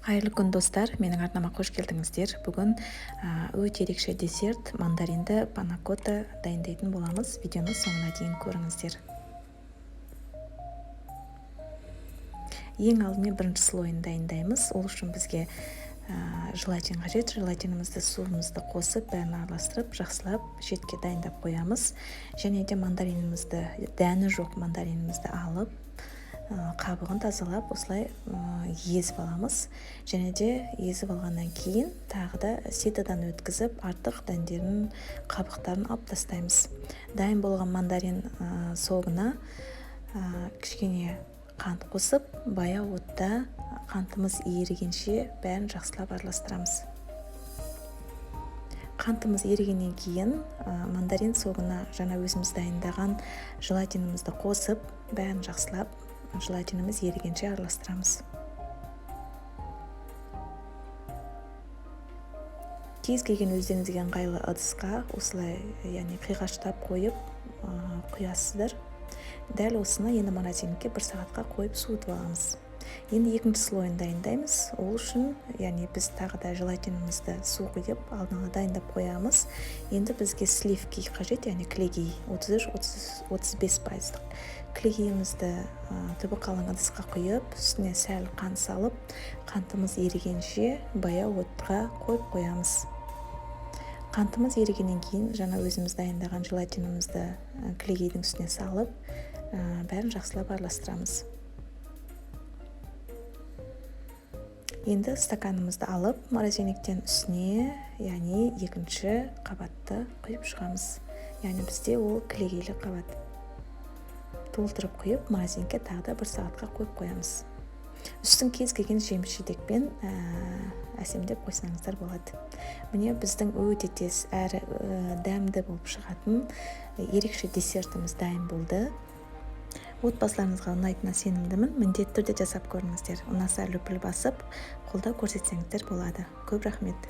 Қайырлы күн достар, менің арнама қош келдіңіздер. Бүгін өте ерекше десерт мандаринді панакота дайындайтын боламыз. Видеоны соңына дейін көріңіздер. Ең алдымен бірінші слойын дайындаймыз. Ол үшін бізге желатин қажет. Желатинімізді суымызды қосып, бәрін араластырып, жақсылап шетке дайындап қоямыз. Және де мандаринімізді, дәні жоқ мандаринімізді алып, қабығын тазалап, осылай езіп аламыз. Және де езіп алғаннан кейін тағы да ситадан өткізіп, артық дәндерін, қабықтарын алып тастаймыз. Дайын болған мандарин согына кішкене қант қосып, баяу отта қантымыз ерігенше бәрін жақсылап араластырамыз. Қантымыз ерігеннен кейін мандарин согына жаңа өзіміз дайындаған желатинімізді қосып, бәрін жақсылап желатиніміз ерігенше араластырамыз. Кез келген өздеріңізге ыңғайлы ыдысқа осылай қиғаштап қойып құясыздар. Дәл осыны енді морозилникке 1 сағатқа қойып суытып аламыз. Енді екінші слойын дайындаймыз. Ол үшін біз тағы да желатинімізді су құйып алдын ала дайындап қоямыз. Енді бізге сливки қажет, клегей 33-35%. Клегейімізді түбі қалың ыдысқа құйып, үстіне сәл қант салып, қантымыз ерігенше баяу отқа қойып қоямыз. Қантымыз ерігеннен кейін жаңа өзіміз дайындаған желатинімізді клегейдің үстіне салып, бәрін жақсылап араластырамыз. Енді стаканымызды алып, морозилниктен үстіне, екінші қабатты құйып шығамыз. Бізде ол клегейлі қабат. Толтырып құйып, морозилникке тағы да 1 сағатқа қойып қоямыз. Үстін кез келген жеміс-жидекпен әсемдеп қойсаңыздар болады. Міне біздің өте тез әрі дәмді болып шығатын ерекше десертіміз дайын болды. Отбасыларыңызға ұнайтынына сенімдімін. Міндетті түрде жасап көріңіздер. Ұнаса лүпіл басып, қолдау көрсетсеңіздер болады. Көп рахмет.